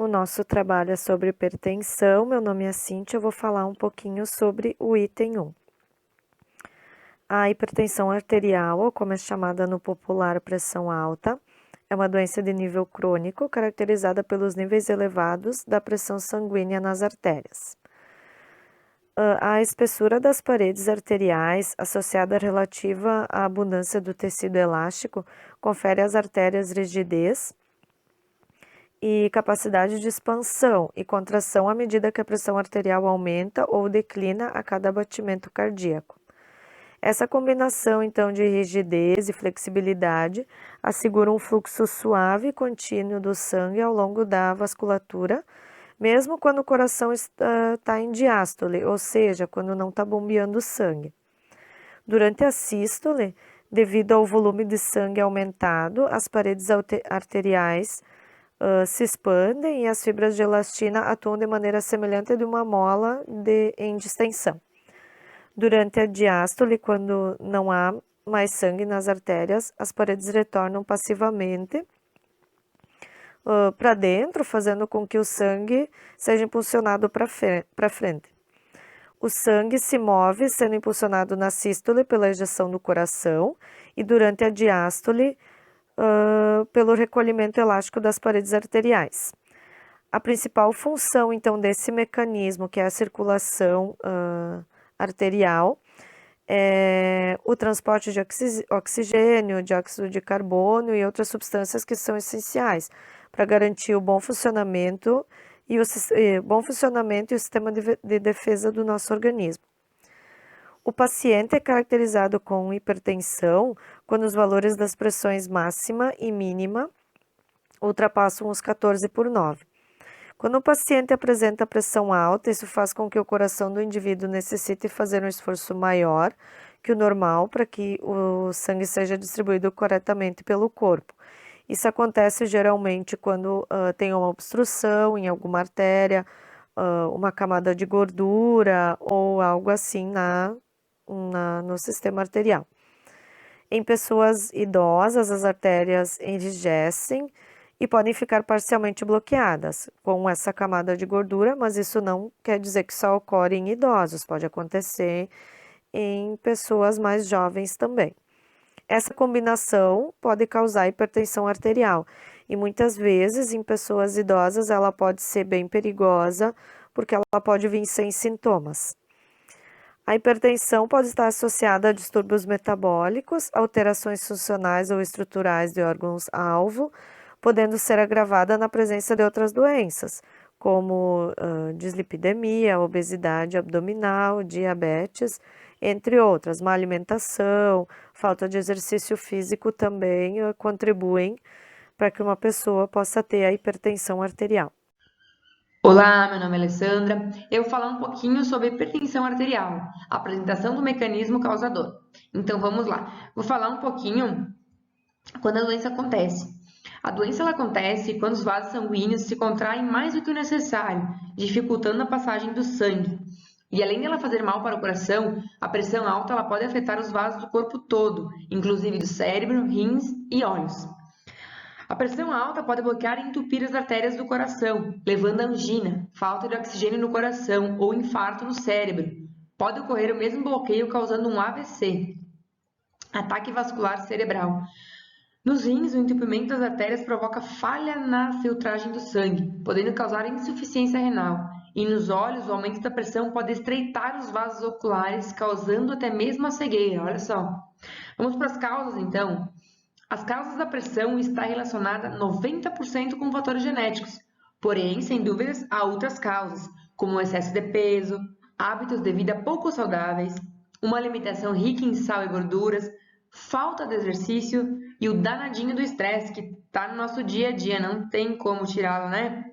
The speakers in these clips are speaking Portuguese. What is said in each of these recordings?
o nosso trabalho é sobre hipertensão. Meu nome é Cíntia, eu vou falar um pouquinho sobre o item 1. A hipertensão arterial, ou como é chamada no popular pressão alta, é uma doença de nível crônico caracterizada pelos níveis elevados da pressão sanguínea nas artérias. A espessura das paredes arteriais, associada à relativa à abundância do tecido elástico, confere às artérias rigidez e capacidade de expansão e contração à medida que a pressão arterial aumenta ou declina a cada batimento cardíaco. Essa combinação, então, de rigidez e flexibilidade assegura um fluxo suave e contínuo do sangue ao longo da vasculatura, mesmo quando o coração está em diástole, ou seja, quando não está bombeando sangue. Durante a sístole, devido ao volume de sangue aumentado, as paredes arteriais se expandem e as fibras de elastina atuam de maneira semelhante a de uma mola em distensão. Durante a diástole, quando não há mais sangue nas artérias, as paredes retornam passivamente para dentro, fazendo com que o sangue seja impulsionado para frente. O sangue se move sendo impulsionado na sístole pela ejeção do coração e durante a diástole pelo recolhimento elástico das paredes arteriais. A principal função, então, desse mecanismo, que é a circulação arterial, é o transporte de oxigênio, dióxido de carbono e outras substâncias que são essenciais para garantir o bom funcionamento e o sistema de defesa do nosso organismo. O paciente é caracterizado com hipertensão quando os valores das pressões máxima e mínima ultrapassam os 14/9. Quando o paciente apresenta pressão alta, isso faz com que o coração do indivíduo necessite fazer um esforço maior que o normal para que o sangue seja distribuído corretamente pelo corpo. Isso acontece geralmente quando tem uma obstrução em alguma artéria, uma camada de gordura ou algo assim no sistema arterial. Em pessoas idosas, as artérias enrijecem e podem ficar parcialmente bloqueadas com essa camada de gordura, mas isso não quer dizer que só ocorre em idosos, pode acontecer em pessoas mais jovens também. Essa combinação pode causar hipertensão arterial e muitas vezes em pessoas idosas ela pode ser bem perigosa porque ela pode vir sem sintomas. A hipertensão pode estar associada a distúrbios metabólicos, alterações funcionais ou estruturais de órgãos-alvo, podendo ser agravada na presença de outras doenças, como dislipidemia, obesidade abdominal, diabetes, entre outras. Má alimentação, falta de exercício físico também contribuem para que uma pessoa possa ter a hipertensão arterial. Olá, meu nome é Alessandra. Eu vou falar um pouquinho sobre hipertensão arterial, a apresentação do mecanismo causador. Então vamos lá. Vou falar um pouquinho quando a doença acontece. A doença ela acontece quando os vasos sanguíneos se contraem mais do que o necessário, dificultando a passagem do sangue. E além de ela fazer mal para o coração, a pressão alta ela pode afetar os vasos do corpo todo, inclusive do cérebro, rins e olhos. A pressão alta pode bloquear e entupir as artérias do coração, levando a angina, falta de oxigênio no coração ou infarto no cérebro. Pode ocorrer o mesmo bloqueio causando um AVC, ataque vascular cerebral. Nos rins, o entupimento das artérias provoca falha na filtragem do sangue, podendo causar insuficiência renal. E nos olhos, o aumento da pressão pode estreitar os vasos oculares, causando até mesmo a cegueira. Olha só. Vamos para as causas, então. As causas da pressão estão relacionadas 90% com fatores genéticos, porém, sem dúvidas, há outras causas, como o excesso de peso, hábitos de vida pouco saudáveis, uma alimentação rica em sal e gorduras, falta de exercício e o danadinho do estresse que está no nosso dia a dia, não tem como tirá-lo, né?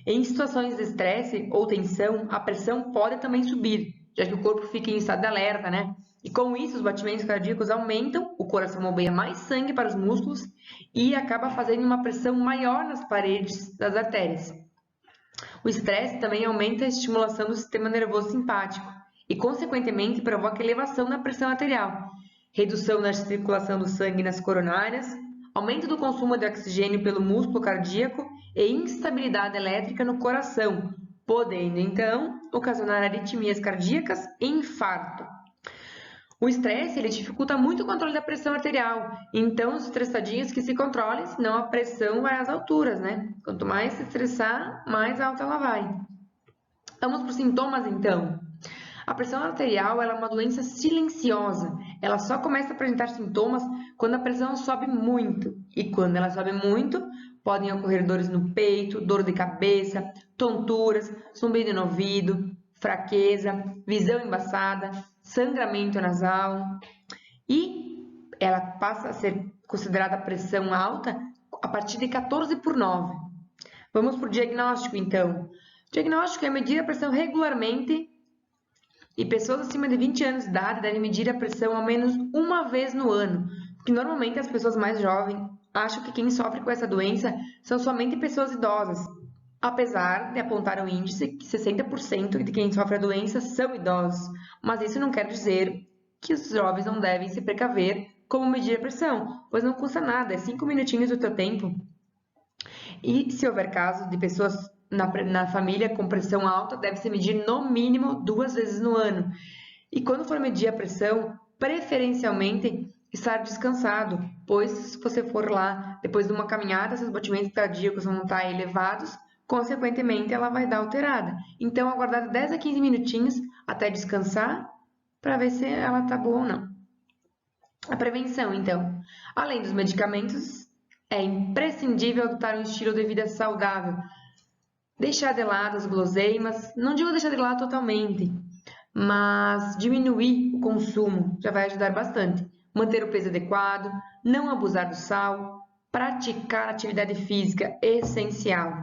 Em situações de estresse ou tensão, a pressão pode também subir, já que o corpo fica em estado de alerta, né? E com isso, os batimentos cardíacos aumentam, o coração bombeia mais sangue para os músculos e acaba fazendo uma pressão maior nas paredes das artérias. O estresse também aumenta a estimulação do sistema nervoso simpático e, consequentemente, provoca elevação na pressão arterial, redução na circulação do sangue nas coronárias, aumento do consumo de oxigênio pelo músculo cardíaco e instabilidade elétrica no coração, podendo então ocasionar arritmias cardíacas e infarto. O estresse ele dificulta muito o controle da pressão arterial, então os estressadinhos que se controlem, senão a pressão vai às alturas, né? Quanto mais se estressar, mais alta ela vai. Vamos para os sintomas então. A pressão arterial ela é uma doença silenciosa. Ela só começa a apresentar sintomas quando a pressão sobe muito. E quando ela sobe muito, podem ocorrer dores no peito, dor de cabeça, tonturas, zumbido no ouvido, fraqueza, visão embaçada, sangramento nasal. E ela passa a ser considerada pressão alta a partir de 14/9. Vamos para o diagnóstico então. O diagnóstico é medir a pressão regularmente e pessoas acima de 20 anos de idade devem medir a pressão ao menos uma vez no ano, porque normalmente as pessoas mais jovens acham que quem sofre com essa doença são somente pessoas idosas, apesar de apontar um índice que 60% de quem sofre a doença são idosos, mas isso não quer dizer que os jovens não devem se precaver como medir a pressão, pois não custa nada, é 5 minutinhos do teu tempo. E se houver casos de pessoas na família com pressão alta, deve-se medir no mínimo 2 vezes no ano. E quando for medir a pressão, preferencialmente estar descansado, pois se você for lá depois de uma caminhada, seus batimentos cardíacos vão estar elevados, consequentemente ela vai dar alterada. Então, aguardar de 10 a 15 minutinhos até descansar para ver se ela está boa ou não. A prevenção, então. Além dos medicamentos, é imprescindível adotar um estilo de vida saudável. Deixar de lado as guloseimas, não digo deixar de lado totalmente, mas diminuir o consumo já vai ajudar bastante. Manter o peso adequado, não abusar do sal, praticar atividade física essencial.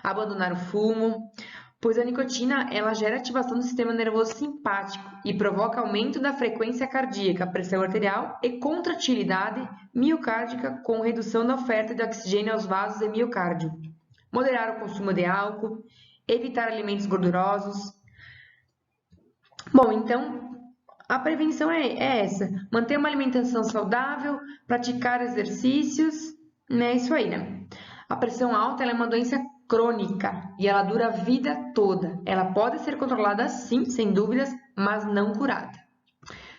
Abandonar o fumo, pois a nicotina ela gera ativação do sistema nervoso simpático e provoca aumento da frequência cardíaca, pressão arterial e contratilidade miocárdica com redução da oferta de oxigênio aos vasos e miocárdio. Moderar o consumo de álcool, evitar alimentos gordurosos. Bom, então a prevenção é essa: manter uma alimentação saudável, praticar exercícios, né? Isso aí, né? A pressão alta ela é uma doença crônica e ela dura a vida toda. Ela pode ser controlada sim, sem dúvidas, mas não curada.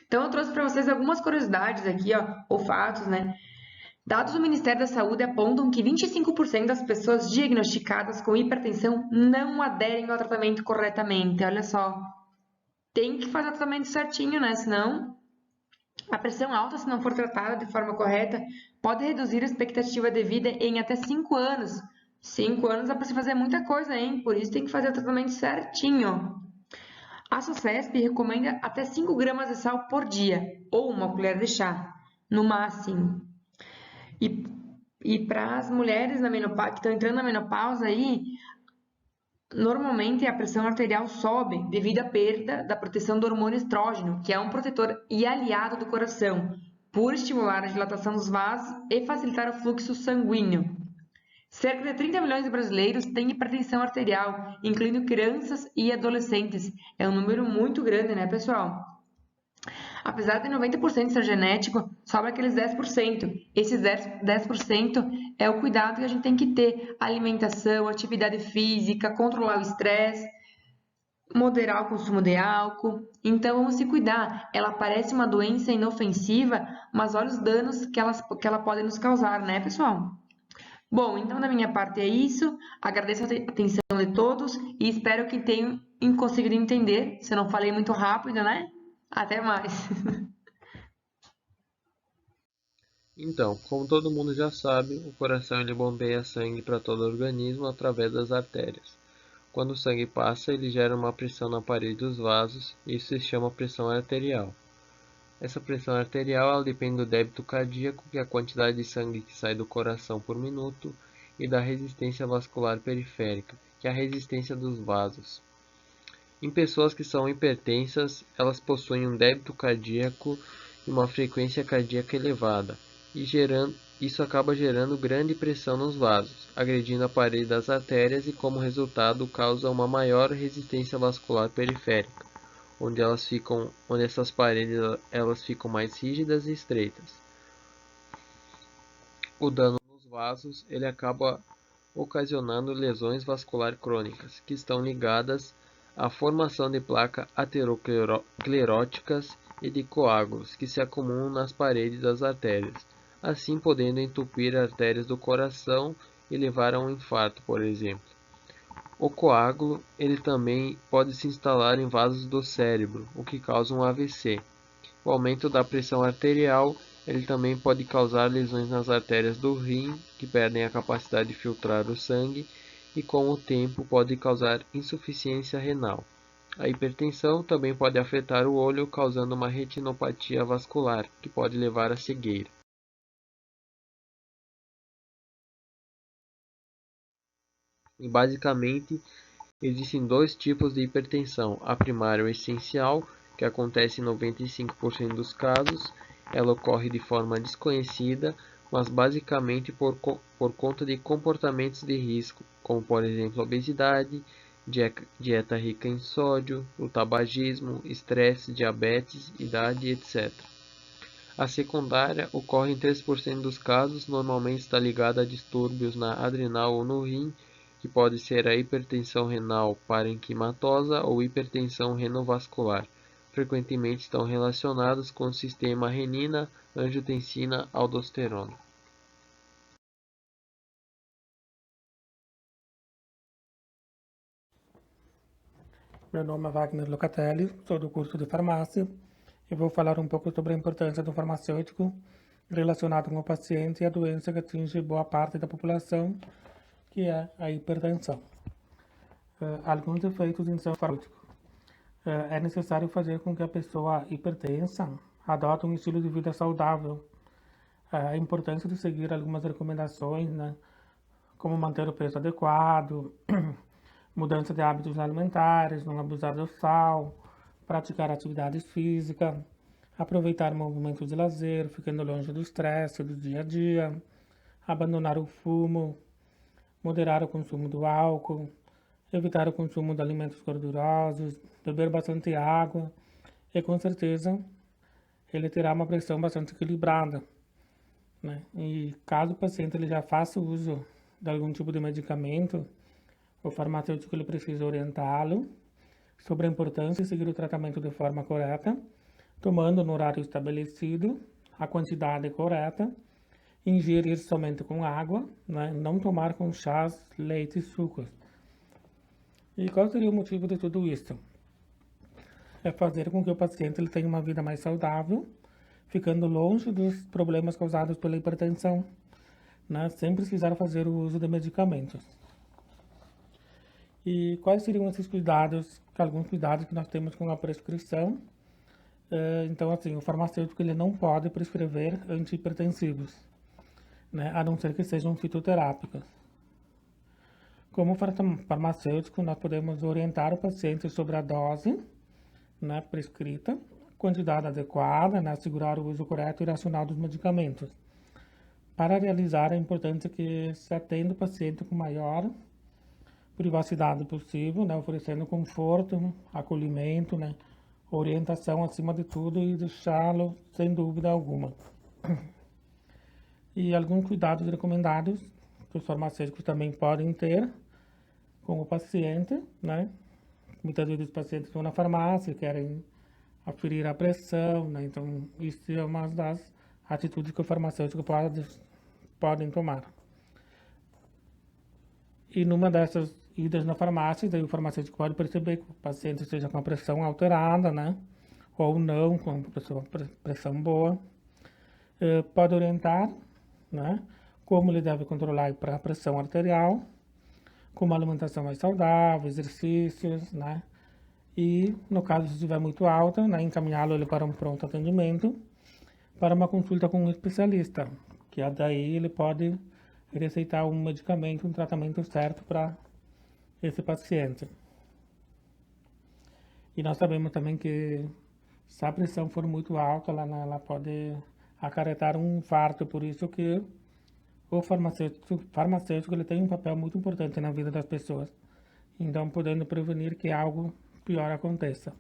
Então eu trouxe para vocês algumas curiosidades aqui, ó, ou fatos, né? Dados do Ministério da Saúde apontam que 25% das pessoas diagnosticadas com hipertensão não aderem ao tratamento corretamente. Olha só, tem que fazer o tratamento certinho, né? Senão a pressão alta, se não for tratada de forma correta, pode reduzir a expectativa de vida em até 5 anos. 5 anos dá para se fazer muita coisa, hein? Por isso tem que fazer o tratamento certinho. A SUCESP recomenda até 5 gramas de sal por dia, ou uma colher de chá, no máximo. E para as mulheres que estão entrando na menopausa aí, normalmente a pressão arterial sobe devido à perda da proteção do hormônio estrógeno, que é um protetor e aliado do coração, por estimular a dilatação dos vasos e facilitar o fluxo sanguíneo. Cerca de 30 milhões de brasileiros têm hipertensão arterial, incluindo crianças e adolescentes. É um número muito grande, né, pessoal? Apesar de 90% ser genético, sobra aqueles 10%. Esses 10% é o cuidado que a gente tem que ter. Alimentação, atividade física, controlar o estresse, moderar o consumo de álcool. Então, vamos se cuidar. Ela parece uma doença inofensiva, mas olha os danos que ela pode nos causar, né, pessoal? Bom, então da minha parte é isso. Agradeço a atenção de todos e espero que tenham conseguido entender. Se eu não falei muito rápido, né? Até mais. Então, como todo mundo já sabe, o coração ele bombeia sangue para todo o organismo através das artérias. Quando o sangue passa, ele gera uma pressão na parede dos vasos, e isso se chama pressão arterial. Essa pressão arterial ela depende do débito cardíaco, que é a quantidade de sangue que sai do coração por minuto, e da resistência vascular periférica, que é a resistência dos vasos. Em pessoas que são hipertensas, elas possuem um débito cardíaco e uma frequência cardíaca elevada, e isso acaba gerando grande pressão nos vasos, agredindo a parede das artérias e, como resultado, causa uma maior resistência vascular periférica, onde essas paredes elas ficam mais rígidas e estreitas. o dano nos vasos, ele acaba ocasionando lesões vasculares crônicas, que estão ligadas à formação de placas ateroscleróticas e de coágulos que se acumulam nas paredes das artérias, assim podendo entupir artérias do coração e levar a um infarto, por exemplo. O coágulo, ele também pode se instalar em vasos do cérebro, o que causa um AVC. O aumento da pressão arterial, ele também pode causar lesões nas artérias do rim, que perdem a capacidade de filtrar o sangue, e com o tempo pode causar insuficiência renal. A hipertensão também pode afetar o olho, causando uma retinopatia vascular, que pode levar à cegueira. E basicamente, existem dois tipos de hipertensão: a primária ou essencial, que acontece em 95% dos casos. Ela ocorre de forma desconhecida, mas basicamente por conta de comportamentos de risco, como por exemplo obesidade, dieta rica em sódio, o tabagismo, estresse, diabetes, idade, etc. A secundária ocorre em 3% dos casos, normalmente está ligada a distúrbios na adrenal ou no rim, que pode ser a hipertensão renal parenquimatosa ou hipertensão renovascular. Frequentemente estão relacionados com o sistema renina, angiotensina, aldosterona. Meu nome é Wagner Locatelli, sou do curso de farmácia e vou falar um pouco sobre a importância do farmacêutico relacionado com o paciente e a doença que atinge boa parte da população, que é a hipertensão. Alguns efeitos em seu farmacêutico. É necessário fazer com que a pessoa hipertensa adote um estilo de vida saudável. A importância de seguir algumas recomendações, né, como manter o peso adequado, mudança de hábitos alimentares, não abusar do sal, praticar atividades físicas, aproveitar movimentos de lazer, ficando longe do estresse do dia a dia, abandonar o fumo, moderar o consumo do álcool, evitar o consumo de alimentos gordurosos, beber bastante água e com certeza ele terá uma pressão bastante equilibrada, né? E caso o paciente ele já faça uso de algum tipo de medicamento, o farmacêutico ele precisa orientá-lo sobre a importância de seguir o tratamento de forma correta, tomando no horário estabelecido, a quantidade correta, ingerir somente com água, né? Não tomar com chás, leite e sucos. E qual seria o motivo de tudo isso? É fazer com que o paciente ele tenha uma vida mais saudável, ficando longe dos problemas causados pela hipertensão, né? Sem precisar fazer o uso de medicamentos. E quais seriam esses cuidados, alguns cuidados que nós temos com a prescrição? Então, assim, o farmacêutico ele não pode prescrever antihipertensivos, né? A não ser que sejam fitoterápicos. Como farmacêutico, nós podemos orientar o paciente sobre a dose, né, prescrita, quantidade adequada, né, assegurar o uso correto e racional dos medicamentos. Para realizar, é importante que se atenda o paciente com maior privacidade possível, né, oferecendo conforto, acolhimento, né, orientação acima de tudo e deixá-lo sem dúvida alguma. E alguns cuidados recomendados que os farmacêuticos também podem ter com o paciente, né? Muitas vezes os pacientes vão na farmácia, querem aferir a pressão, né? Então, isso é uma das atitudes que o farmacêutico podem tomar. E numa dessas idas na farmácia, daí o farmacêutico pode perceber que o paciente esteja com a pressão alterada, né? Ou não, com pressão boa. Pode orientar, né? Como ele deve controlar a pressão arterial, com uma alimentação mais saudável, exercícios, né? E, no caso, se estiver muito alta, né, encaminhá-lo ele para um pronto atendimento, para uma consulta com um especialista, que daí ele pode receitar um medicamento, um tratamento certo para esse paciente. E nós sabemos também que se a pressão for muito alta, ela pode acarretar um infarto, por isso que o farmacêutico ele tem um papel muito importante na vida das pessoas, então podendo prevenir que algo pior aconteça.